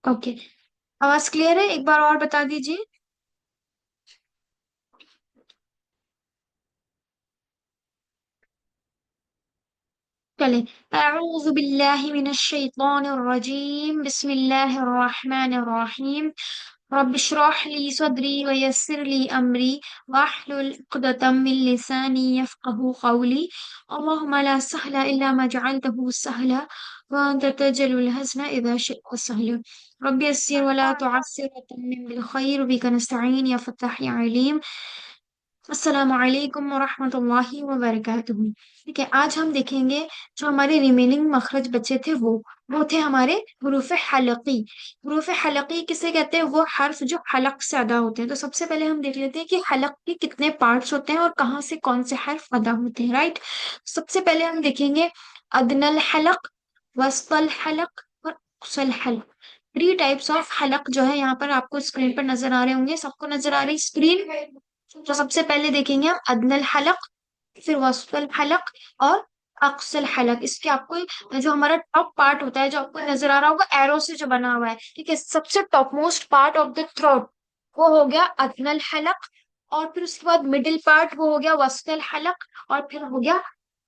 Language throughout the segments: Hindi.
ओके। आवाज क्लियर है? एक बार और बता दीजिए। चले। अऊज़ु बिल्लाहि मिनश शैतानिर रजीम, बिस्मिल्लाहिर रहमानिर रहीम। रब्बि इश्रह ली सदरी व यस्सिर ली अमरी वाहलुल उक़दतम मिन लिसानी यफ़क़हू क़ौली। अल्लाहुम्मा ला सहला इल्ला मा जअलतहु सहला व अंत तजल्लुल हज़्न इज़ा शि'ता सहला। रब्बि यस्सिर व ला तुअस्सिर व तम्मिम बिल खैर व बिका नस्तईन या फ़त्ताह या अलीम। अस्सलामुअलैकुम वरहमतुल्लाहि वबरकातुहू। ठीक है, आज हम देखेंगे जो हमारे रिमेनिंग मखरज बचे थे वो थे हमारे हरूफ हलकी। हरूफ हलकी किसे कहते हैं? वो हर्फ जो हलक से अदा होते हैं। तो सबसे पहले हम देख लेते हैं कि हलक के कितने पार्ट्स होते हैं और कहाँ से कौन से हर्फ अदा होते हैं। राइट। सबसे पहले हम देखेंगे अदनल हलक, वस्तल हलक और अक्सल हलक। थ्री टाइप्स ऑफ हलक जो है यहाँ पर आपको स्क्रीन पर नजर आ रहे होंगे। सबको नजर आ रही स्क्रीन? तो सबसे पहले देखेंगे हम अदनल हलक, फिर वसतुल हलक और अक्सल हलक। इसके आपको जो हमारा टॉप पार्ट होता है जो आपको नजर आ रहा होगा एरो से जो बना हुआ है, ठीक है, सबसे top most part of the throat वो हो गया अदनल हलक। और फिर उसके बाद मिडिल पार्ट वो हो गया वसतुल हलक। और फिर हो गया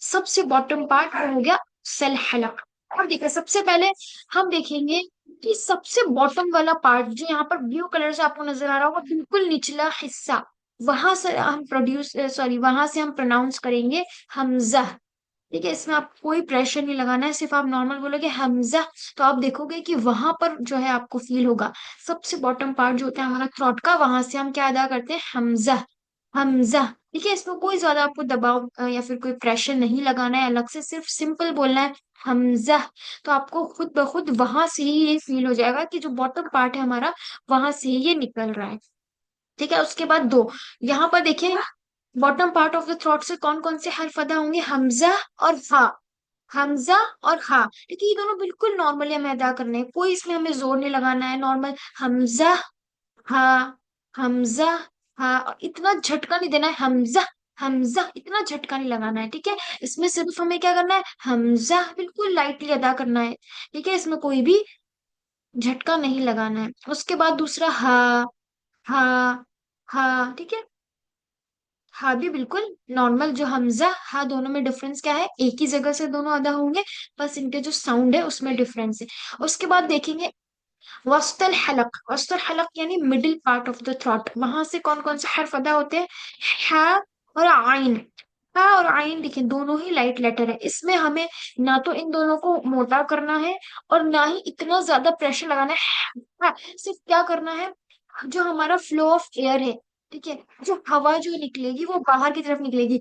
सबसे बॉटम पार्ट वो हो गया सल हलक। अब देखिए सबसे पहले हम देखेंगे कि सबसे बॉटम वाला पार्ट जो यहाँ पर ब्लू कलर से आपको नजर आ रहा होगा, बिल्कुल निचला हिस्सा, वहां से हम प्रोनाउंस करेंगे हमजा। ठीक है, इसमें आप कोई प्रेशर नहीं लगाना है, सिर्फ आप नॉर्मल बोलोगे हमजा। तो आप देखोगे कि वहां पर जो है आपको फील होगा सबसे बॉटम पार्ट जो होता है हमारा थ्रोट का, वहां से हम क्या अदा करते हैं? हमजा। हमजा। ठीक है, इसमें कोई ज्यादा आपको दबाव या फिर कोई प्रेशर नहीं लगाना है अलग से, सिर्फ सिंपल बोलना है हमजा। तो आपको खुद ब खुद वहां से ही ये फील हो जाएगा कि जो बॉटम पार्ट है हमारा वहां से ही ये निकल रहा है। ठीक है, उसके बाद दो, यहाँ पर देखिए bottom part of the throat से कौन कौन से हर्फ अदा होंगे? हमजा और हा। हमजा और हा। ठीक है, ये दोनों बिल्कुल नॉर्मली हमें अदा करने हैं, कोई इसमें हमें जोर नहीं लगाना है, नॉर्मल हमजा हा, हमजा हा। और इतना झटका नहीं देना है हमजा, हमजा इतना झटका नहीं लगाना है। ठीक है, इसमें सिर्फ हमें क्या करना है? हमजा बिल्कुल लाइटली अदा करना है। ठीक है, इसमें कोई भी झटका नहीं लगाना है। उसके बाद दूसरा हा, हा, हा। ठीक है, हाँ भी बिल्कुल नॉर्मल, जो हमजा हाँ दोनों में डिफरेंस क्या है? एक ही जगह से दोनों अदा होंगे, बस इनके जो साउंड है उसमें डिफरेंस है। उसके बाद देखेंगे वस्तल हलक। वस्तल हलक यानी middle part of the throat, वहां से कौन कौन से हर्फ अदा होते हैं? हा और आइन। हा और आइन देखिए दोनों ही लाइट लेटर है, इसमें हमें ना तो इन दोनों को मोटा करना है और ना ही इतना ज्यादा प्रेशर लगाना है। हाँ, सिर्फ क्या करना है, जो हमारा फ्लो ऑफ एयर है, ठीक है, जो हवा जो निकलेगी वो बाहर की तरफ निकलेगी।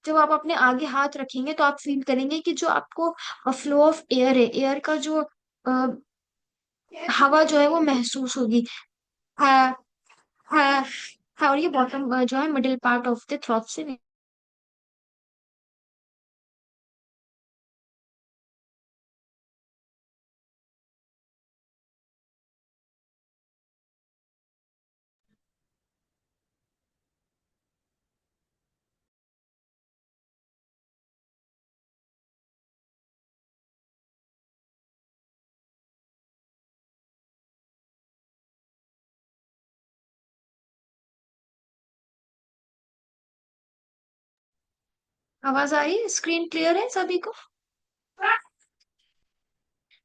जब आप अपने आगे हाथ रखेंगे तो आप फील करेंगे कि जो आपको फ्लो ऑफ एयर है, एयर का जो हवा जो है वो महसूस होगी। हाँ, हाँ, हाँ। और ये बॉटम जो है middle part of the throat से। आवाज आ रही है? स्क्रीन क्लियर है सभी को?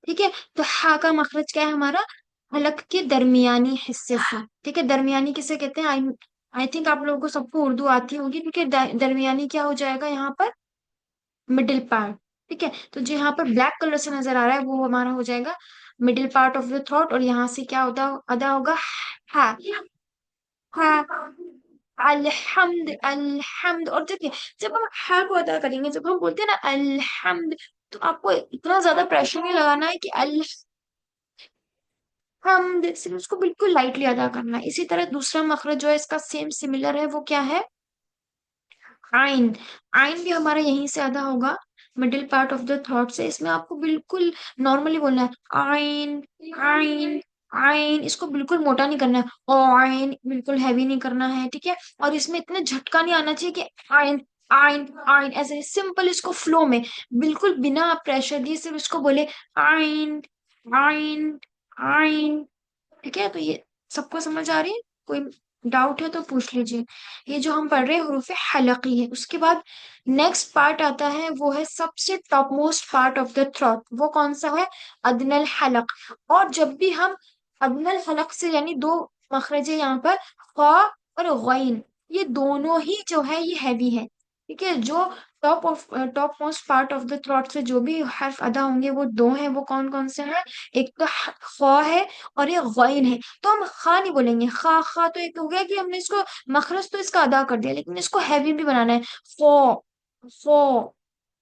ठीक है, तो हा का मखरज क्या है हमारा? हलक के दरमियानी हिस्से से। ठीक है, दरमियानी किसे कहते हैं? आई आई थिंक आप लोगों को सबको उर्दू आती होगी, क्योंकि दरमियानी क्या हो जाएगा यहाँ पर? Middle part. ठीक है, तो जो यहाँ पर ब्लैक कलर से नजर आ रहा है वो हमारा हो जाएगा middle part of the throat, और यहाँ से क्या होता अदा होगा? हा। हा। अल्हम्द, अल्हम्द। और देखिए जब हम हा को अदा करेंगे, जब हम बोलते हैं ना अल्हम्द, तो आपको इतना ज्यादा प्रेशर नहीं लगाना है कि अल्हम्द, सिर्फ उसको बिल्कुल लाइटली अदा करना है। इसी तरह दूसरा मखरज जो है इसका सेम सिमिलर है, वो क्या है? आइन। आइन भी हमारा यहीं से अदा होगा, middle part of the throat से। इसमें आपको बिल्कुल नॉर्मली बोलना है आइन, आइन, आइन। इसको बिल्कुल मोटा नहीं करना है, ओ आइन बिल्कुल हैवी नहीं करना है। ठीक है, और इसमें इतना झटका नहीं आना चाहिए कि आइन, आइन, आइन ऐसे। सिंपल इसको फ्लो में बिल्कुल बिना प्रेशर दिए सिर्फ इसको बोले आइन, आइन, आइन। ठीक है, तो ये सबको समझ आ रही है? कोई डाउट है तो पूछ लीजिए। ये जो हम पढ़ रहे हैं हरूफ हलकी है। उसके बाद नेक्स्ट पार्ट आता है, वो है सबसे top most part of the throat. वो कौन सा है? अदनल हलक। और जब भी हम अदनल हलक से, यानी दो मखरज है यहाँ पर, ख्वा और गैन, ये दोनों ही जो है ये हैवी है। ठीक है, जो top most part of the throat से जो भी हर्फ अदा होंगे वो दो हैं। वो कौन कौन से हैं? एक तो ख्वा है और ये गैन है। तो हम खा नहीं बोलेंगे, खा खा तो एक हो गया कि हमने इसको मखरज तो इसका अदा कर दिया, लेकिन इसको हैवी भी बनाना है। फो, फो,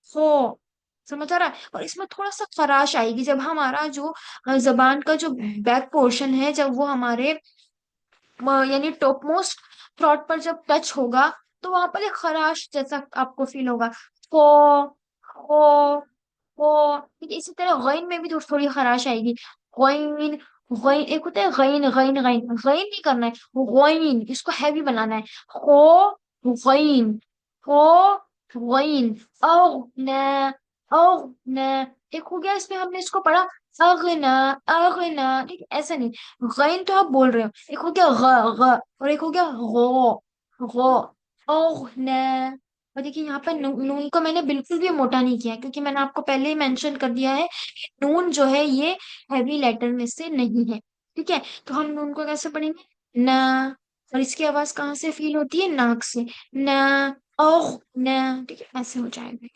फो। समझ आ रहा है? और इसमें थोड़ा सा खराश आएगी जब हमारा जो जबान का जो बैक पोर्शन है, जब वो हमारे यानी टॉप मोस्ट थ्रॉट पर जब टच होगा, तो वहां पर एक खराश जैसा आपको फील होगा। फो, फो, फो। ठीक है, इसी तरह गैन में भी थोड़ी खराश आएगी। गैन, गैन एक होता है गैन, गैन गैन गैन नहीं करना है, वो गैन, इसको हैवी बनाना है। खो, गैन, खो, गैन। औ न, औ न। एक हो गया, इसमें हमने इसको पढ़ा अगना, अगना। ठीक है, ऐसा नहीं, गैन तो आप बोल रहे हो। एक हो गया ग, ग, और एक हो गया गो, गो। ओह न। और देखिए यहाँ पर नून को मैंने बिल्कुल भी मोटा नहीं किया, क्योंकि मैंने आपको पहले ही मेंशन कर दिया है कि नून जो है ये हैवी लेटर में से नहीं है। ठीक है, तो हम नून को कैसे पढ़ेंगे? न। और इसकी आवाज कहाँ से फील होती है? नाक से। न, ओह न। ठीक है, ऐसे हो जाएगा।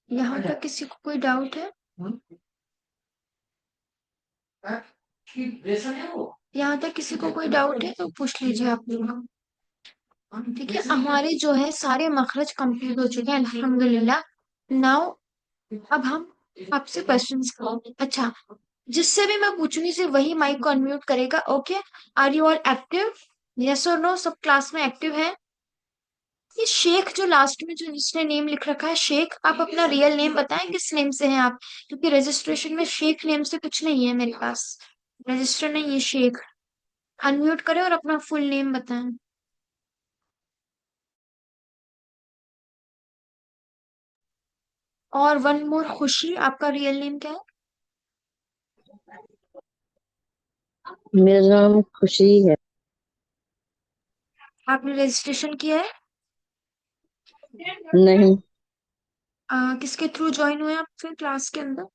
यहाँ तक किसी को कोई डाउट है? यहाँ तक किसी को कोई डाउट है तो पूछ लीजिए आप लोग। ठीक है, हमारे जो है सारे मखरज कंप्लीट हो चुके हैं अल्हम्दुलिल्लाह। नाउ अब हम आपसे क्वेश्चंस करेंगे। अच्छा, जिससे भी मैं पूछूंगी सिर्फ वही माइक को अनम्यूट करेगा। Okay, are you all active? Yes और नो, सब क्लास में एक्टिव है? ये शेख जो लास्ट में जो जिसने नेम लिख रखा है शेख, आप अपना रियल नेम बताएं, किस नेम से हैं आप? क्योंकि रजिस्ट्रेशन में शेख नेम से कुछ नहीं है मेरे पास, रजिस्टर नहीं है शेख। अनम्यूट करें और अपना फुल नेम बताएं। और वन मोर, खुशी, आपका रियल नेम क्या है? मेरा नाम खुशी है। आपने रजिस्ट्रेशन किया है? नहीं। किसके थ्रू ज्वाइन हुए आप फिर क्लास के अंदर?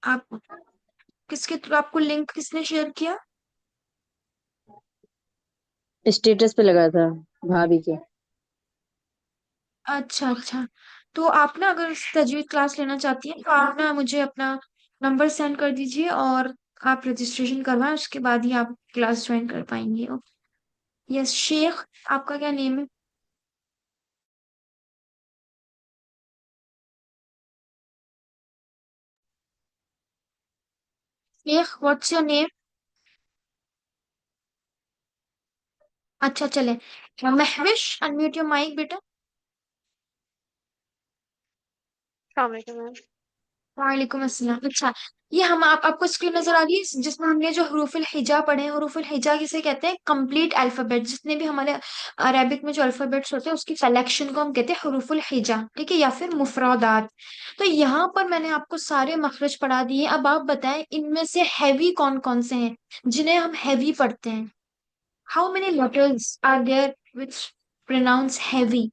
आप किसके थ्रू, आपको लिंक किसने शेयर किया? स्टेटस पे लगा था भाभी के। अच्छा अच्छा। तो आप ना अगर तजवीज क्लास लेना चाहती हैं तो आप ना मुझे अपना नंबर सेंड कर दीजिए, और आप रजिस्ट्रेशन करवाएं, उसके बाद ही आप क्लास ज्वाइन कर पाएंगे। यस शेख, आपका क्या नेम है? Sheikh, what's your name? अच्छा चले, महविश, अनम्यूट योर माइक बेटा। अस्सलाम वालेकुम मैम। वालेकुम अस्सलाम। अच्छा, ये हम आपको स्क्रीन नजर आ रही है जिसमें हमने जो हरूफुल हिजा पढ़े हैं। हरूफुल हिजा किसे कहते हैं? कंप्लीट अल्फाबेट, जितने भी हमारे अरेबिक में जो अल्फाबेट्स होते हैं उसकी कलेक्शन को हम कहते हैं हरूफुल हिजा। ठीक है, या फिर मुफरादात। तो यहाँ पर मैंने आपको सारे मखरज पढ़ा दिए। अब आप बताएं इनमें से हैवी कौन कौन से हैं, जिन्हें हम हैवी पढ़ते हैं? How many letters are there which pronounce heavy?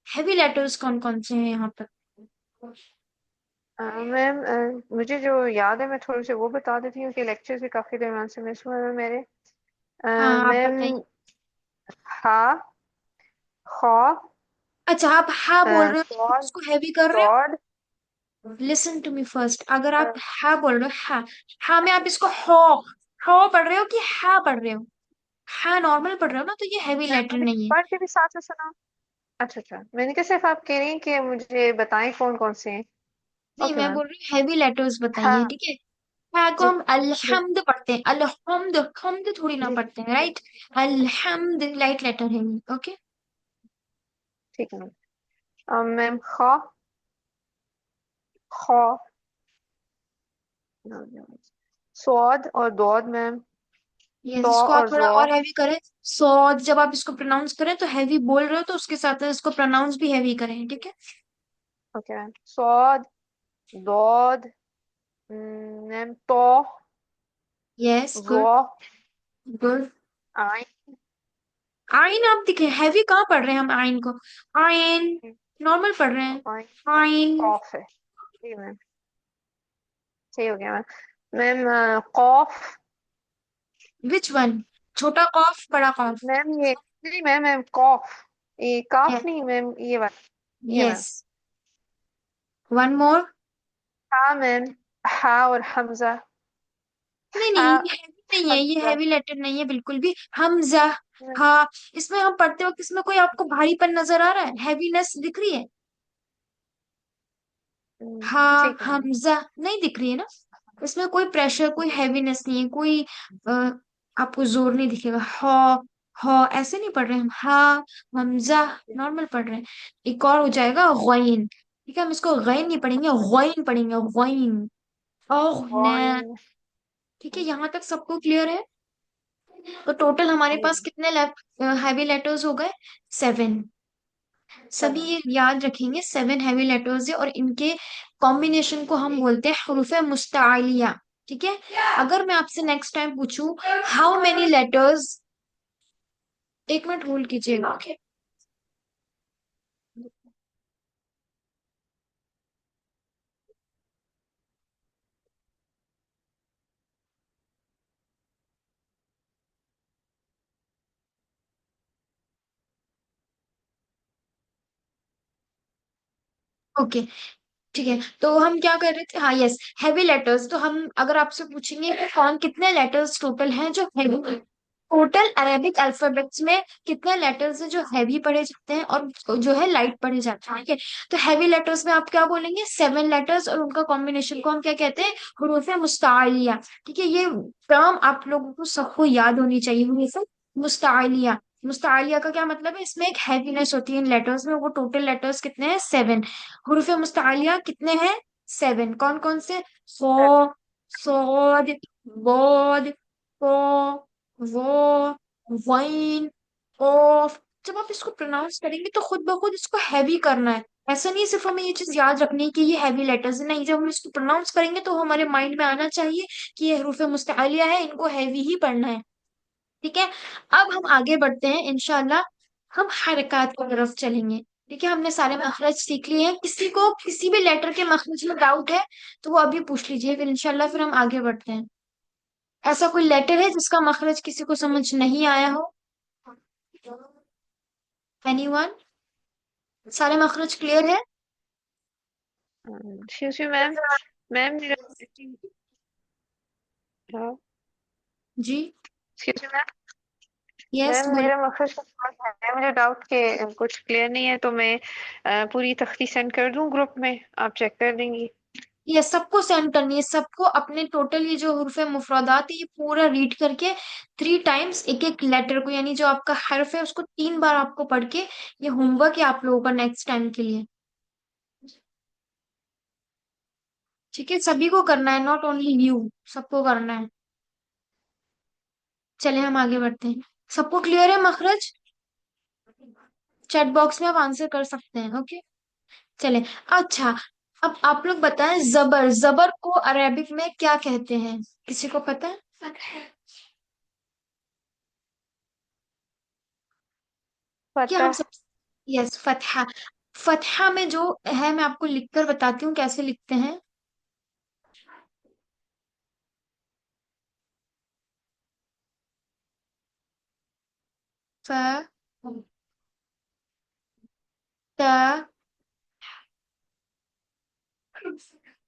Heavy letters कौन कौन से हैं यहाँ पर? मैम, मुझे जो याद है मैं थोड़ी सी वो बता देती हूँ कि लेक्चर भी काफी दरमियान से मिस हुए हैं मेरे। हाँ आप बताइए। मैम, हा, खा, अच्छा, आप हा बोल रहे हो तो सॉड, उसको हैवी कर रहे सॉड। हो? लिसन टू मी फर्स्ट, अगर आप हा बोल रहे हो, हा, हा में आप इसको हो पढ़ रहे हो कि हा पढ़ रहे हो? हा नॉर्मल पढ़ रहे हो ना, तो ये हैवी मैम लेटर मुझे नहीं है। पढ़ के भी साथ में सुना। अच्छा अच्छा, मैंने कहा सिर्फ आप कह रही हैं कि मुझे बताएं कौन कौन से हैं। नहीं, ओके मैं मैम। बोल रही हूँ हैवी लेटर्स बताइए, हाँ, ठीक है? हा को जी हम अलहम्द पढ़ते हैं, अलहम्द, हमद थोड़ी ना जी पढ़ते हैं, राइट। अलहम्द लाइट लेटर है, ओके। ठीक है मैम। मैम खा, खा, स्वाद और दौद मैम, यस, तो इसको आप और थोड़ा जौ। और हैवी करें। सॉ, जब आप इसको प्रोनाउंस करें तो हैवी बोल रहे हो तो उसके साथ साथ इसको प्रोनाउंस भी हैवी करें, ठीक है। Okay ma'am. स्वाद, दौद, मैम तो, यस, जौ, गुड, गुड। आइन, आइन आप दिखे, हैवी कहाँ पढ़ रहे हैं हम आइन को? आइन नॉर्मल पढ़ रहे हैं। आइन, आइन, कॉफ है। जी मैम, सही हो गया मैम। मैम कॉफ, विच वन? छोटा कॉफ, बड़ा कॉफ? मैम ये नहीं मैम, मैम कॉफ, ये काफ नहीं मैम, ये वाला, ये मैम। Yes, one more. हाँ मैम, हा और हमजा, नहीं हा, नहीं, ये हैवी नहीं है, ये हमजा। हैवी लेटर नहीं है बिल्कुल भी। हमजा, हा। इसमें हम पढ़ते वक्त इसमें कोई आपको भारीपन नजर आ रहा है, हैवीनेस दिख रही है? हा, ठीक है मैम। हमजा नहीं दिख रही है ना? इसमें कोई प्रेशर, कोई हैवीनेस नहीं है, कोई अ, आपको जोर नहीं दिखेगा। हा ऐसे नहीं पढ़ रहे हम, हा, हमजा नॉर्मल पढ़ रहे हैं। एक और हो जाएगा गैन, ठीक है, हम इसको गैन नहीं पढ़ेंगे, गैन पढ़ेंगे, गैन। ओह न, वाइन। ठीक है, यहाँ तक सबको क्लियर है? तो टोटल हमारे पास कितने हैवी लेटर्स हो गए? 7। सभी 7। ये याद रखेंगे, 7 हैवी लेटर्स है और इनके कॉम्बिनेशन को हम बोलते हैं हरूफ मुस्तालिया, ठीक है। अगर मैं आपसे नेक्स्ट टाइम पूछूं how many letters, 1 minute hold कीजिएगा, ओके। ओके, ठीक है, तो हम क्या कर रहे थे, हाँ यस, हैवी लेटर्स। तो हम अगर आपसे पूछेंगे कि कौन कितने लेटर्स टोटल हैं जो हैवी, टोटल अरेबिक अल्फाबेट्स में कितने लेटर्स हैं जो हैवी पढ़े जाते हैं और जो है लाइट पढ़े जाते हैं, ठीक है। तो हैवी लेटर्स में आप क्या बोलेंगे? 7 लेटर्स और उनका कॉम्बिनेशन को हम क्या कहते हैं? हरूफ मुस्तालिया, ठीक है। ये टर्म आप लोगों को सबको याद होनी चाहिए, हरूफ मुस्तालिया। मुस्तालिया का क्या मतलब है? इसमें एक हैवीनेस होती है इन लेटर्स में। वो टोटल लेटर्स कितने हैं? 7। हरूफ मुस्तालिया कितने हैं? 7। कौन कौन से? सो, सोद, बोद, को, वो, वाइन, ऑफ। जब आप इसको प्रोनाउंस करेंगे तो खुद ब खुद इसको हैवी करना है। ऐसा नहीं है सिर्फ हमें ये चीज याद रखनी है कि ये हैवी लेटर्स है, नहीं, जब हम इसको प्रोनाउंस करेंगे तो हमारे माइंड में आना चाहिए कि ये हरूफ मुस्तालिया है, इनको हैवी ही पढ़ना है, ठीक है। अब हम आगे बढ़ते हैं इंशाल्लाह, हम हरकत की तरफ चलेंगे, ठीक है। हमने सारे मखरज सीख लिए हैं, किसी को किसी भी लेटर के मखरज में डाउट है तो वो अभी पूछ लीजिए, फिर इंशाल्लाह फिर हम आगे बढ़ते हैं। ऐसा कोई लेटर है जिसका मखरज किसी को समझ नहीं आया हो? एनीवन? सारे मखरज क्लियर है? एक्सक्यूज मी मैम, मैम मेरा, हाँ, जी, excuse me ma'am, yes, ma'am बोलिए। मेरा मकसद के पास है, मुझे डाउट के कुछ क्लियर नहीं है, तो मैं पूरी तख्ती सेंड कर दूं ग्रुप में, आप चेक कर देंगी? ये सबको सेंड करनी है, सबको अपने टोटल ये जो हुर्फ मुफरदात है ये पूरा रीड करके 3 टाइम्स एक एक लेटर को, यानी जो आपका हर्फ है उसको 3 बार आपको पढ़ के, ये होमवर्क है आप लोगों का नेक्स्ट टाइम के लिए, ठीक है। सभी को करना है, नॉट ओनली यू, सबको करना है। चले हम आगे बढ़ते हैं। सबको क्लियर है मखरज? चैट बॉक्स में आप आंसर कर सकते हैं, ओके। चले, अच्छा, अब आप लोग बताएं, जबर, जबर को अरेबिक में क्या कहते हैं? किसी को पता है? क्या हम पता। सब? यस, फतहा। फतहा में जो है मैं आपको लिखकर बताती हूँ कैसे लिखते हैं। फ, त,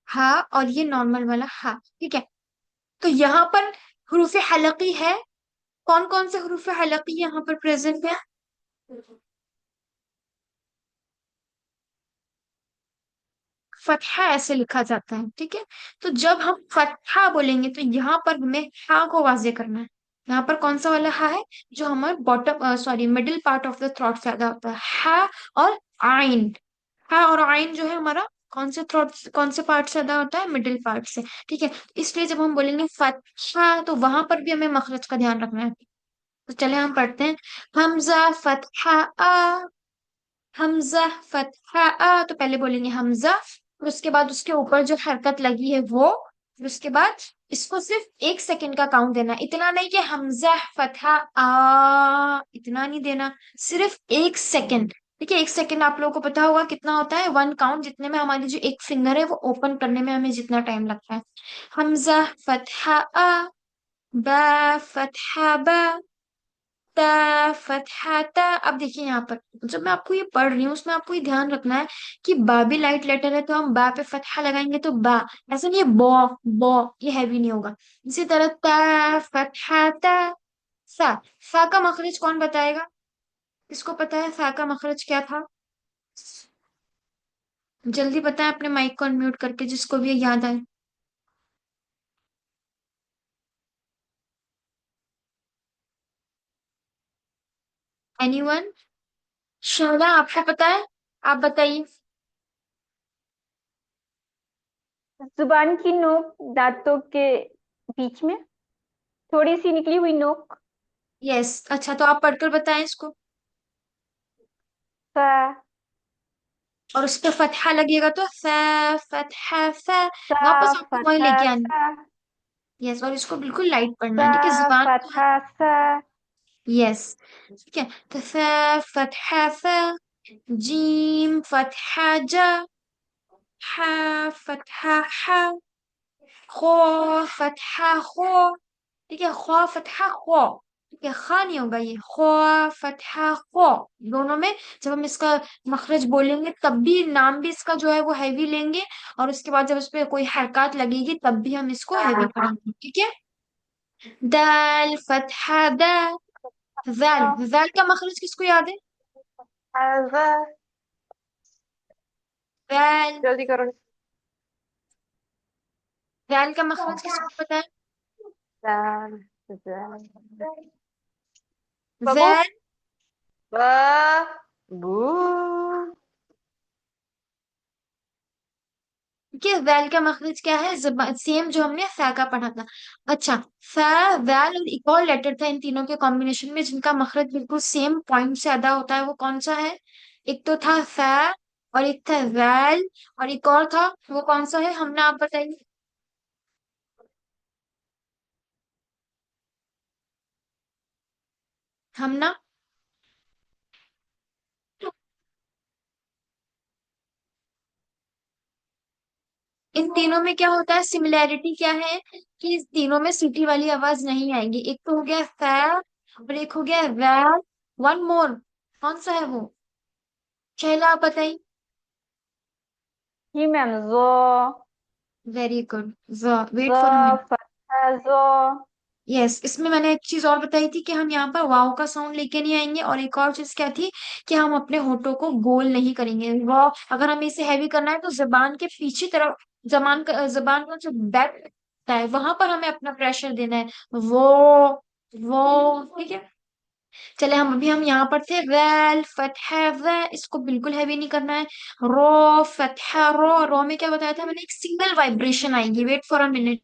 हा, और ये नॉर्मल वाला हा, ठीक है। तो यहाँ पर हरूफ हलकी है। कौन कौन से हरूफ हलकी यहाँ पर प्रेजेंट है? फतहा ऐसे लिखा जाता है, ठीक है। तो जब हम फतहा बोलेंगे तो यहाँ पर हमें हा को वाजे करना है। यहाँ पर कौन सा वाला हा है, जो हमारे bottom sorry middle part of the throat से ज्यादा होता है, हा और आइन। हा और आइन जो है हमारा कौन से थ्रोट, कौन से पार्ट से ज्यादा होता है, मिडिल पार्ट से, ठीक है। इसलिए जब हम बोलेंगे फतहा तो वहां पर भी हमें मखरज का ध्यान रखना है। तो चले हम पढ़ते हैं। हमजा फतहा आ, हमजा फतहा आ, तो पहले बोलेंगे हमजा, और उसके बाद उसके ऊपर जो हरकत लगी है वो, फिर उसके बाद इसको सिर्फ 1 सेकंड का काउंट देना, इतना नहीं कि हमजा फतहा आ, इतना नहीं देना, सिर्फ 1 सेकंड। देखिए 1 सेकंड आप लोगों को पता होगा कितना होता है, 1 काउंट, जितने में हमारी जो एक फिंगर है वो ओपन करने में हमें जितना टाइम लगता है। हमजा फतहा आ, बा फतहा बा, ता फतहा ता। अब देखिए यहाँ पर जब मैं आपको ये पढ़ रही हूँ उसमें आपको ये ध्यान रखना है कि बा भी लाइट लेटर है, तो हम बा पे फतहा लगाएंगे तो बा, ऐसा नहीं है बॉ, बॉ ये हैवी नहीं होगा। इसी तरह ता फतहा ता, सा, सा का मखरज कौन बताएगा, किसको पता है सा का मखरज क्या था, जल्दी बताएं अपने माइक को अनम्यूट करके, जिसको भी ये याद आए। एनीवन, शोला आपको पता है, आप बताइए। जुबान की नोक दांतों के बीच में, थोड़ी सी निकली हुई नोक। यस, अच्छा तो आप पढ़कर बताएं इसको। फ, और उस पर फतहा लगेगा तो फतहा फ, सा, वापस आपको वही फतहा लेके आनी। सा, यस, और इसको बिल्कुल लाइट पढ़ना सा, है, ठीक है, जुबान को। फतहा सा, यस, ठीक है। तो फतहा फ, जीम फतहा जा, हा फतहा हा, खो फतहा खो, ठीक है, खो फतहा खो, ठीक है, खा नहीं होगा ये, खो फतहा खो, दोनों में जब हम इसका मखरज बोलेंगे तब भी नाम भी इसका जो है वो हैवी लेंगे, और उसके बाद जब इस पे कोई हरकत लगेगी तब भी हम इसको हैवी करेंगे, ठीक है। दाल फतहा दा, दाल, दाल का मखरज किसको याद है, हज़ा, दाल, जल्दी करो। दाल का मखरज किसको पता है, दाल, दाल, बबू, दाल, बा, बू, ठीक है। वैल का मखरज क्या है, सेम जो हमने फै का पढ़ा था। अच्छा, फै, वैल और एक और लेटर था इन तीनों के कॉम्बिनेशन में जिनका मखरज बिल्कुल सेम पॉइंट से अदा होता है, वो कौन सा है, एक तो था फै, और एक था वैल, और एक और था, वो कौन सा है, हमने, आप बताइए। हमना, इन तीनों में क्या होता है, सिमिलैरिटी क्या है, कि इस तीनों में सीटी वाली आवाज नहीं आएगी, एक तो हो गया फै और एक हो गया वैल, वन मोर, कौन सा है वो, शैला आप बताइए। जी मैम, जो, वेरी गुड, वेट जो, फॉर मिनट। फतहा जो, यस, इसमें मैंने एक चीज और बताई थी कि हम यहाँ पर वाव का साउंड लेके नहीं आएंगे, और एक और चीज क्या थी कि हम अपने होठों को गोल नहीं करेंगे, वाव अगर हमें इसे हैवी करना है तो जबान के पीछे तरफ, जबान का जो बैक है वहां पर हमें अपना प्रेशर देना है, वो ठीक है। चले हम यहाँ पर थे, वैल फतहा व, इसको बिल्कुल हैवी नहीं करना है, रो फतहा रो, रो में क्या बताया था मैंने, एक सिंगल वाइब्रेशन आएगी, वेट फॉर अ मिनट।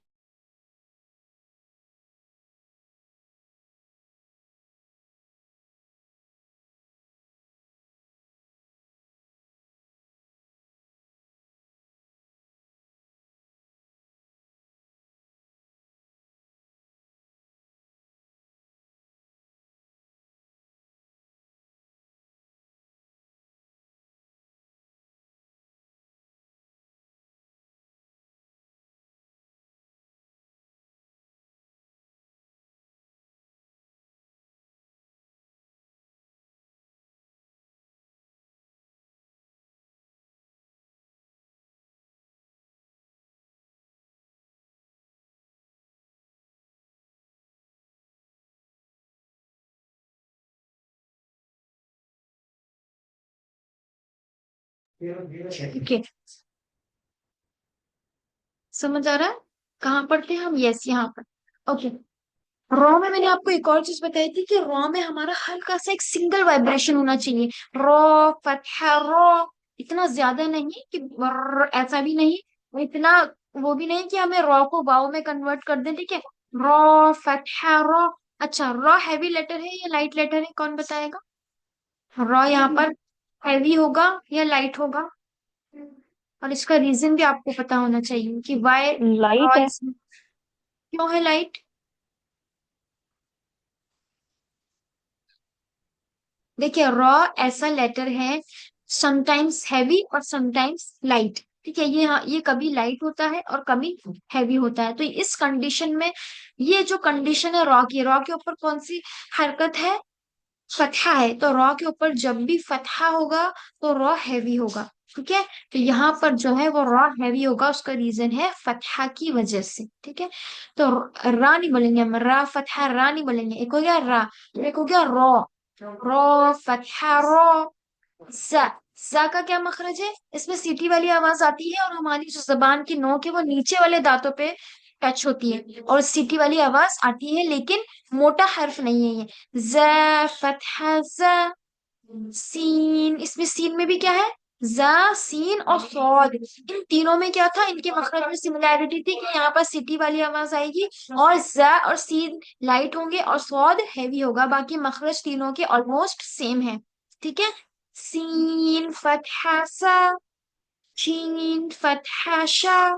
ठीक है, समझ आ रहा है? कहाँ पढ़ते हैं हम? यस, यहाँ पर। ओके। रॉ में मैंने आपको एक और चीज बताई थी कि रॉ में हमारा हल्का सा एक सिंगल वाइब्रेशन होना चाहिए। रॉ फतहा रॉ, इतना ज्यादा नहीं कि ऐसा भी नहीं, इतना वो भी नहीं कि हमें रॉ को वाव में कन्वर्ट कर दें, ठीक है। Raw Fataha raw. अच्छा, रॉ हैवी लेटर है या लाइट लेटर है, कौन बताएगा? रॉ यहाँ पर हैवी होगा या लाइट होगा? और इसका रीजन भी आपको पता होना चाहिए कि वाई रॉ लाइट है। इसमें क्यों है लाइट। देखिए, रॉ ऐसा लेटर है, समटाइम्स हैवी और समटाइम्स लाइट, ठीक है। ये, हाँ, ये कभी लाइट होता है और कभी हैवी होता है। तो इस कंडीशन में, ये जो कंडीशन है रॉ की, रॉ के ऊपर कौन सी हरकत है? फतहा है। तो रॉ के ऊपर जब भी फतहा होगा तो रॉ हैवी होगा, ठीक है। तो यहाँ पर जो है वो रॉ हैवी होगा, उसका रीजन है फतहा की वजह से, ठीक है। तो रा नहीं बोलेंगे हम, रा फतहा रा नहीं बोलेंगे। एक हो गया रा, एक हो गया रॉ। Raw Fataha raw. सा, सा का क्या मखरज है? इसमें सीटी वाली आवाज आती है और हमारी जो जबान की नोक है वो नीचे वाले दांतों पे टच होती है और सीटी वाली आवाज आती है, लेकिन मोटा हर्फ नहीं है ये। ज फतहा ज। सीन, इसमें सीन में भी क्या है? जा, सीन और सौद। इन तीनों में क्या था? इनके मखरज में सिमिलैरिटी थी कि यहाँ पर सिटी वाली आवाज आएगी और जा और सीन लाइट होंगे और सौद हैवी होगा। बाकी मखरज तीनों के ऑलमोस्ट सेम है, ठीक है। सीन फतहा सा, शीन फतहा शा,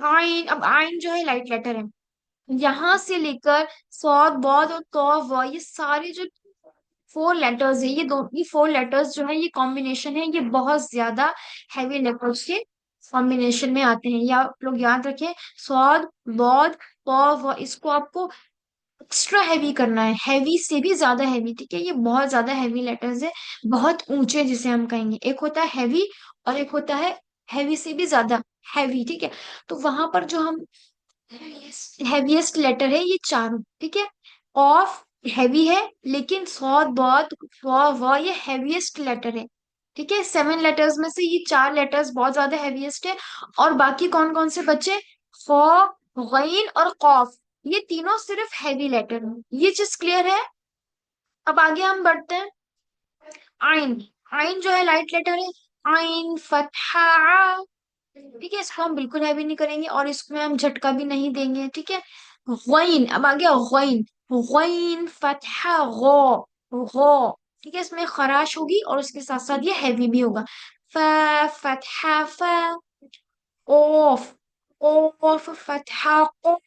आइन, अब आइन जो है लाइट लेटर है। यहाँ से लेकर सौद बौद और तो व, ये सारे जो फोर लेटर्स है, ये फोर लेटर्स जो है, ये कॉम्बिनेशन है, ये बहुत ज्यादा हैवी लेटर्स के कॉम्बिनेशन में आते हैं। या आप लोग याद रखें, सौद बौद तो व, इसको आपको एक्स्ट्रा हैवी करना है, हैवी से भी ज्यादा हैवी, ठीक है। ये बहुत ज्यादा हैवी लेटर्स है, बहुत ऊंचे जिसे हम कहेंगे। एक होता है हैवी और एक होता है हैवी से भी ज्यादा हैवी, ठीक है। तो वहां पर जो हम हैवीएस्ट लेटर है ये चारों, ठीक है। ऑफ हैवी है, लेकिन सौद बहुत व ये हैवीएस्ट लेटर है, ठीक है। 7 लेटर्स में से ये 4 लेटर्स बहुत ज्यादा हैवीएस्ट है। और बाकी कौन कौन से बचे? खौ, गैन और कौफ, ये तीनों सिर्फ हैवी लेटर हैं। ये चीज क्लियर है? अब आगे हम बढ़ते हैं। आइन, आइन जो है लाइट लेटर है। आइन फतहा, ठीक है। इसको हम बिल्कुल हैवी नहीं करेंगे और इसमें हम झटका भी नहीं देंगे, ठीक है। गैन, अब आ गया गैन। गैन फतहा गो, गो, ठीक है। इसमें खराश होगी और उसके साथ साथ ये हैवी भी होगा। फा फतहा फा, ओफ, ओफ फतहा को।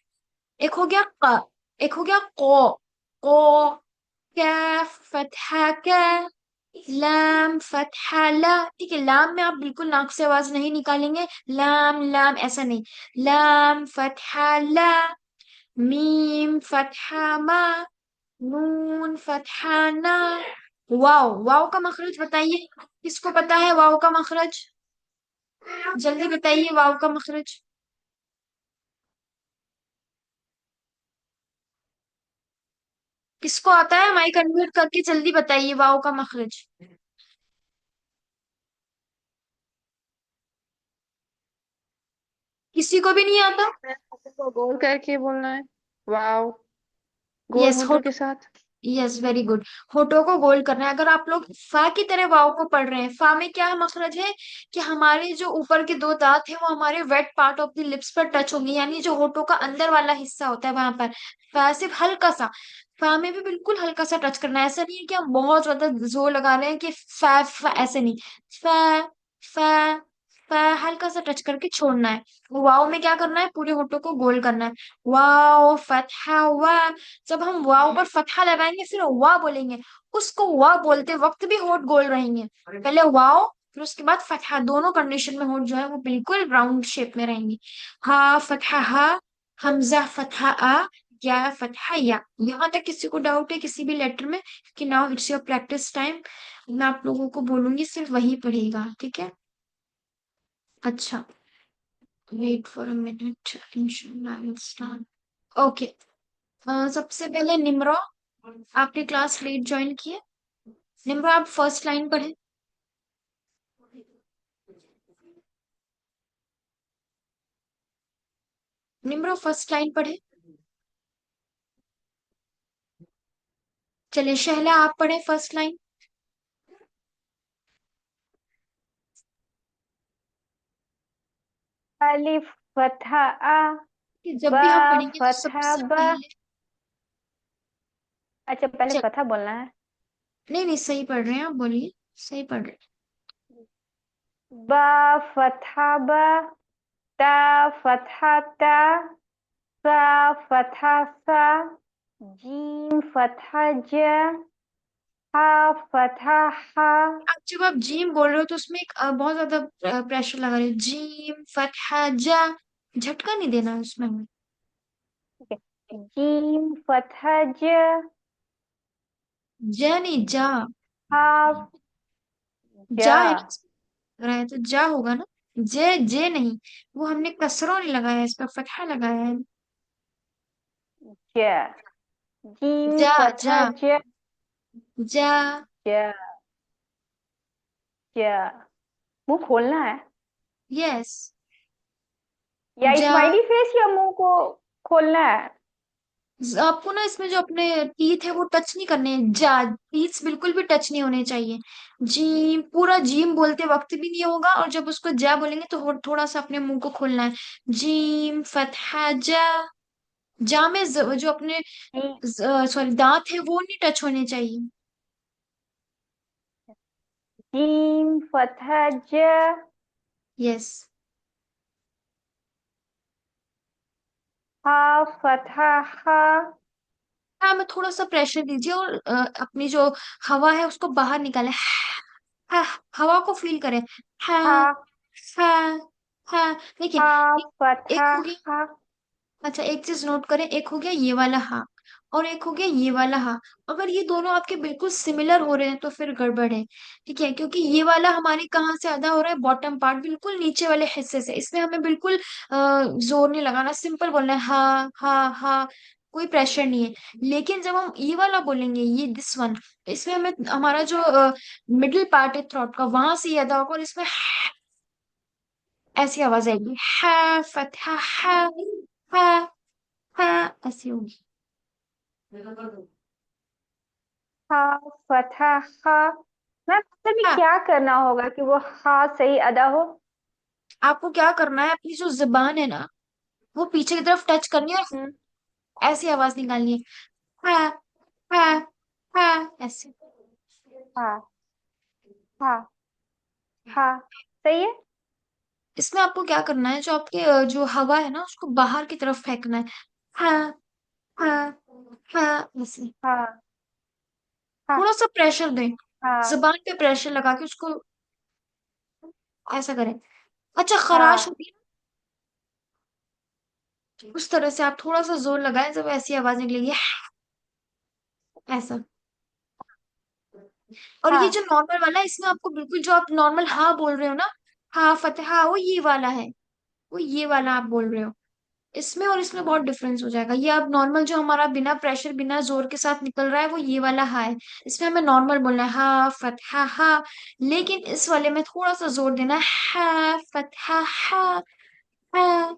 एक हो गया क, एक हो गया को, कैफ फतहा का, लाम फतहा ला, ठीक है। लाम में आप बिल्कुल नाक से आवाज नहीं निकालेंगे, लाम लाम ऐसा नहीं। लाम फतहा ला, मीम फतहा मा, नून फतहा ना। वाव, वाव का मखरज बताइए, किसको पता है वाव का मखरज? जल्दी बताइए वाव का मखरज। किसको आता है? माइक अनम्यूट करके जल्दी बताइए वाव का मखरज। किसी को भी नहीं आता? को गोल करके बोलना है, वाव, गोल यस, होठों के साथ। Yes, very good. होठों को गोल करना है। अगर आप लोग फा की तरह वाव को पढ़ रहे हैं, फा में क्या है मखरज है कि हमारे जो ऊपर के 2 दांत है वो हमारे wet part of the lips पर टच होंगे, यानी जो होठों का अंदर वाला हिस्सा होता है वहां पर। फा सिर्फ हल्का सा, फा में भी बिल्कुल हल्का सा टच करना है। ऐसा नहीं है कि हम बहुत ज्यादा जोर लगा रहे हैं कि फा फा, ऐसे नहीं। फा फा फा, हल्का सा टच करके छोड़ना है। वाव में क्या करना है? पूरे होठों को गोल करना है। वाव फतहा वाह। जब हम वाव पर फतहा लगाएंगे फिर वाह बोलेंगे, उसको वाह बोलते वक्त भी होठ गोल रहेंगे। पहले वाव फिर उसके बाद फतहा, दोनों कंडीशन में होठ जो है वो बिल्कुल राउंड शेप में रहेंगे। हा फतहा हा, हमजा फतहा आ, या फतहा या। यहाँ तक किसी को डाउट है किसी भी लेटर में? कि now it's your practice time. मैं आप लोगों को बोलूंगी सिर्फ वही पढ़ेगा, ठीक है। अच्छा, वेट फॉर अ मिनट, इंशाल्लाह आई विल स्टार्ट। ओके, सबसे पहले निम्रा, आपने क्लास लेट ज्वाइन किए। निम्रा, आप फर्स्ट लाइन पढ़े। निम्रा, फर्स्ट लाइन पढ़े। चलिए शहला, आप पढ़े फर्स्ट लाइन। अलिफ फतहा आ, कि जब बा भी हम पढ़ेंगे तो फतहा सबसे बा। पहले। अच्छा, पहले चल, फतहा बोलना है। नहीं नहीं, सही पढ़ रहे हैं आप, बोलिए। सही पढ़ रहे बा फतहा बा, ता फतहा ता, सा फतहा सा, जीम फतहा ज, हा फतहा हा। हैं। आप जब आप जीम बोल रहे हो तो उसमें एक बहुत ज्यादा प्रेशर लगा रहे हो। जीम फतहा जा, झटका नहीं देना है उसमें हमें। ठीक है, जीम फतहा ज, जा नहीं, जा। हा जा है ना, ज, लग रहा है तो जा होगा ना। जे जे नहीं, वो हमने कसरा नहीं लगाया है, इस पर फतहा लगाया है। ज, जीम जा जा फतहा ज, जा। ज, ज। मुंह खोलना है यस। या जा। स्माइली फेस, या मुंह को खोलना है? आपको ना इसमें जो अपने टीथ है वो टच नहीं करने हैं। जा, टीथ बिल्कुल भी टच नहीं होने चाहिए। जीम, पूरा जीम बोलते वक्त भी नहीं होगा, और जब उसको जा बोलेंगे तो थोड़ा सा अपने मुंह को खोलना है। जीम फतहा जा। जा में जो अपने जी- सॉरी दांत है वो नहीं टच होने चाहिए। जीम फतहा ज, यस। हा फतहा हा। हाँ, में थोड़ा सा प्रेशर दीजिए, और अपनी जो हवा है उसको बाहर निकाले। हाँ, हवा को फील करें। हाँ। हा, हाँ। हाँ, देखिए। हा एक, एक फतहा हो गया। हा। अच्छा, एक चीज नोट करें, एक हो गया ये वाला हाँ, और एक हो गया ये वाला हाँ। अगर ये दोनों आपके बिल्कुल सिमिलर हो रहे हैं तो फिर गड़बड़ है। ठीक है, क्योंकि ये वाला हमारे कहाँ से अदा हो रहा है, बॉटम पार्ट, बिल्कुल नीचे वाले हिस्से से। इसमें हमें बिल्कुल जोर नहीं लगाना, सिंपल बोलना है हाँ हाँ हाँ, कोई प्रेशर नहीं है। लेकिन जब हम ये वाला बोलेंगे, ये दिस वन, इसमें हमें हमारा जो मिडिल पार्ट है थ्रोट का, वहां से ये अदा होगा, और इसमें ऐसी आवाज आएगी, हा फतहा हा, हा हाँ, ऐसी होगी। हा फतहा हा। मैम, मतलब में हाँ, क्या करना होगा कि वो हा सही अदा हो? आपको क्या करना है, अपनी जो जुबान है ना, वो पीछे की तरफ टच करनी है, और हम्म, ऐसी आवाज निकालनी है। हाँ हाँ हाँ, ऐसे। हा हा हा। सही है। इसमें आपको क्या करना है, जो आपके जो हवा है ना उसको बाहर की तरफ फेंकना है। हाँ हाँ हाँ, ऐसे। हाँ हाँ थोड़ा सा प्रेशर दें, हाँ जुबान पे प्रेशर लगा के उसको ऐसा करें। अच्छा, खराश हाँ होती है ना, उस तरह से आप थोड़ा सा जोर लगाएं, जब ऐसी आवाज निकलेगी, ऐसा। और ये जो हाँ नॉर्मल वाला है, इसमें आपको बिल्कुल जो आप नॉर्मल हाँ बोल रहे हो ना, हाँ फतेह, हाँ, वो ये वाला है, वो ये वाला आप बोल रहे हो। इसमें और इसमें बहुत डिफरेंस हो जाएगा। ये आप नॉर्मल जो हमारा बिना प्रेशर बिना जोर के साथ निकल रहा है, वो ये वाला हाँ है। इसमें हमें नॉर्मल बोलना है हाँ फतहा हाँ। लेकिन इस वाले में थोड़ा सा जोर देना है, हाँ फतहा हाँ। हाँ।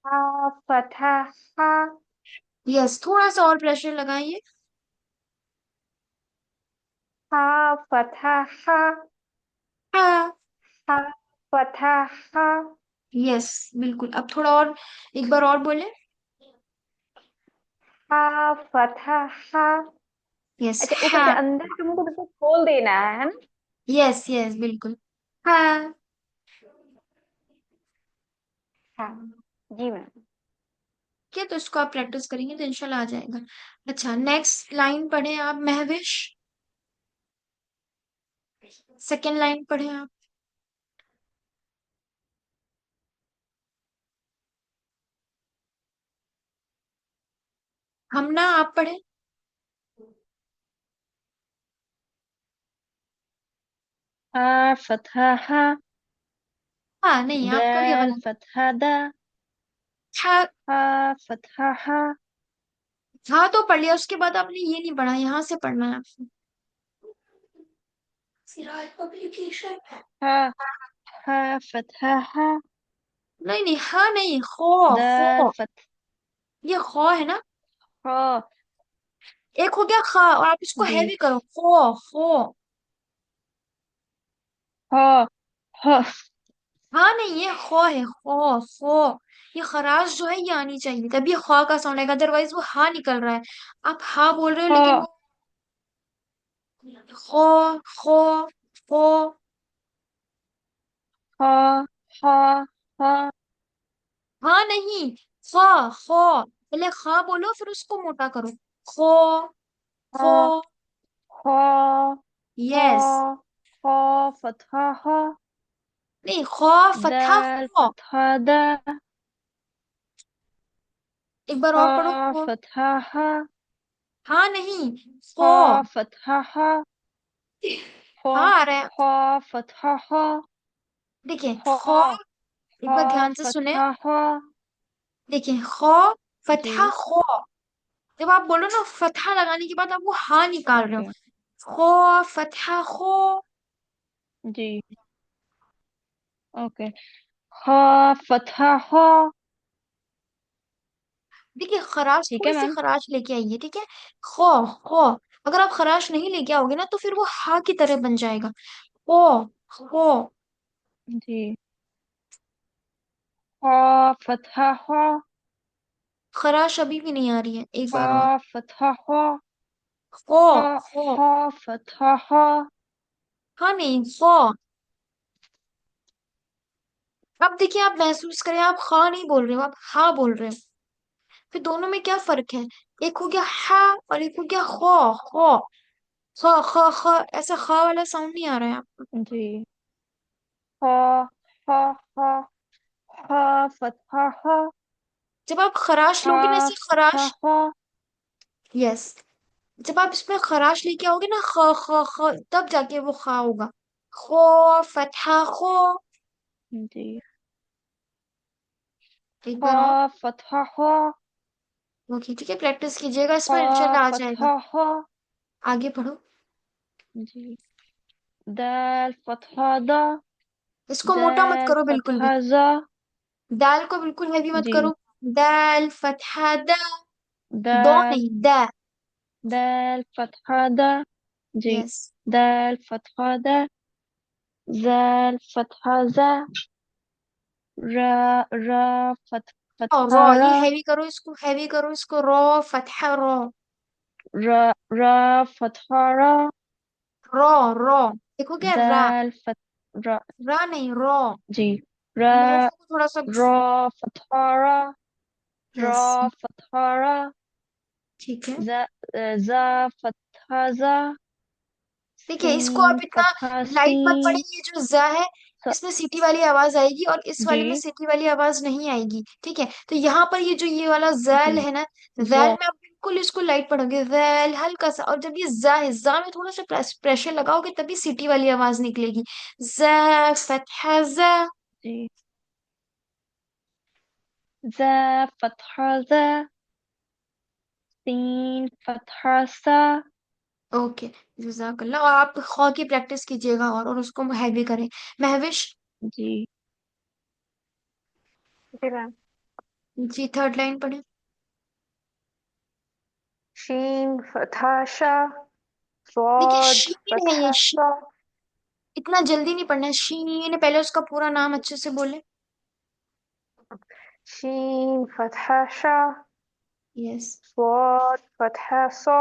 हाँ फतहा हाँ। यस, थोड़ा सा और प्रेशर लगाइए। हाँ फतहा हाँ। हाँ। हाँ फतहा हाँ। यस, बिल्कुल। अब थोड़ा और, एक बार और बोले। हाँ फतहा हाँ। यस, अच्छा, ऊपर से हाँ। अंदर के मुंह को बिल्कुल खोल देना है ना? यस यस, बिल्कुल। हाँ। हाँ जी मैम। क्या, तो इसको आप प्रैक्टिस करेंगे तो इंशाल्लाह आ जाएगा। अच्छा, नेक्स्ट लाइन पढ़े आप, महविश। सेकेंड लाइन पढ़े आप। हम ना, आप पढ़े। हा फतहा हा, हाँ, नहीं, आपका भी दाल गलत। फतहा दा, फतहा। हा फतहा हा। हाँ तो पढ़ लिया, उसके बाद आपने ये नहीं पढ़ा, यहाँ से पढ़ना है आपको। सिराज पब्लिकेशन। हा हा फतहा हा। नहीं नहीं, हाँ नहीं, खो। दाल खो, फत ये खो है ना। खा। एक हो गया खा, और आप इसको जी। हैवी करो, खो खो। हा हा। हाँ नहीं, ये खो है, खो खो। ये खराश जो है ये आनी चाहिए, तभी खा का साउंड आएगा, अदरवाइज वो हा निकल रहा है। आप हा बोल रहे हो हा लेकिन वो खो खो खो। हा हा हा। हाँ नहीं, खा खो, पहले खा बोलो फिर उसको मोटा करो। खो खो। हा हा हा यस। हा फतहा हा। नहीं, खो फतहा दाल खो। फतहा दा। एक बार हा और पढ़ो, खो। फतहा हा। हाँ नहीं, खो। हा फतहा हा। हा हाँ आ रहा है। हा फतहा हा। देखिए हा खो, एक हा बार ध्यान से सुने। फतहा हा। देखिए खो फतहा जी। खो। जब आप बोलो ना फतहा लगाने के बाद आप वो हा निकाल रहे हो। ओके। खो फतहा खो। जी। ओके। हा फतहा हा। देखिए खराश, ठीक है थोड़ी सी मैम। खराश लेके आइए, ठीक है। खो खो। अगर आप खराश नहीं लेके आओगे ना तो फिर वो हा की तरह बन जाएगा। खो खो। जी। हा फतहा हा। खराश अभी भी नहीं आ रही है, एक हा बार और। फतहा हा। खो हा खो। हा फतहा हा। हाँ नहीं, खो। अब देखिए, आप महसूस करें, आप खा नहीं बोल रहे हो, आप हा बोल रहे हो। फिर दोनों में क्या फर्क है। एक हो गया हा और एक हो गया खो खो। ख ख ख, ऐसा खा वाला साउंड नहीं आ रहा है आपको। जी। हा हा हा हा फतहा हा। जब आप खराश हा लोगे ना, ऐसे फतहा खराश। हा। यस। जब आप इसमें खराश लेके आओगे ना, ख ख ख, तब जाके वो खा होगा। खो फतहा खो। जी। एक हा बार और। फतहा हा। ओके ठीक है, प्रैक्टिस कीजिएगा, इस हा पर इंशाल्लाह आ जाएगा। फतहा हा। आगे पढ़ो। जी। दाल फतहा दा। इसको मोटा मत दाल करो बिल्कुल भी। फतहा जा। दाल को बिल्कुल हैवी मत जी। करो। दाल फतहा दा। दो दाल नहीं, दा। दाल फतहा दा। जी। यस। दाल फतहा दा। दाल फतहा जा। रा रा और फतहा रॉ, रा। ये हैवी करो, इसको हैवी करो, इसको रॉ फतहा रॉ। रा रा फतहा रा। Raw raw. देखो क्या, रा। दाल फत रा। रा नहीं, रॉ। जी। रा लहजे को थोड़ा सा। रा फतहा रा। रा यस। फतहा रा। ठीक है। जा जा फतहा जा। देखिए इसको आप सीन इतना फतहा लाइट मत सीन। पढ़िए, ये जो जा है स, इसमें सीटी वाली आवाज आएगी और इस वाले में जी। सीटी वाली आवाज नहीं आएगी, ठीक है। तो यहाँ पर ये जो ये वाला जैल जी। है ना, जा। जैल में आप बिल्कुल इसको लाइट पढ़ोगे, जैल हल्का सा, और जब ये जा है, जा में थोड़ा सा प्रेशर लगाओगे तभी सीटी वाली आवाज निकलेगी। जा फतहा जा। जी। जा फतहा जा। सीन फतहा सा। ओके। जजाकल्ला, और आप खौ की प्रैक्टिस कीजिएगा और उसको हैवी करें। महविश। जी। जी मैम। जी, थर्ड लाइन पढ़े। शीन फतहा शा। देखिए स्वाद शीन है ये, फतहा शीन। सा। इतना जल्दी नहीं पढ़ना है, शीन, पहले उसका पूरा नाम अच्छे से बोले। शीन फतहा शा। यस। स्वाद फतहा सा।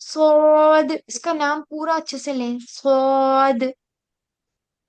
सौद, इसका नाम पूरा अच्छे से लें, सौद।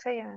सही है।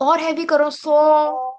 और हैवी करो, सो।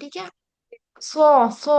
ठीक है। सो सो।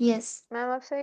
यस। मैम अब सही।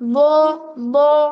बो बो।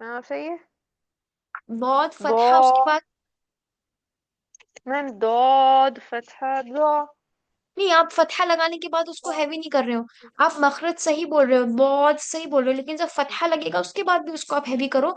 हाँ सही है। बहुत फतहा उसके दो बाद। मैम, दौद फतहा दो। नहीं, आप फतहा लगाने के बाद उसको हैवी नहीं कर रहे हो। आप मखरज सही बोल रहे हो, बहुत सही बोल रहे हो, लेकिन जब फतहा लगेगा उसके बाद भी उसको आप हैवी करो।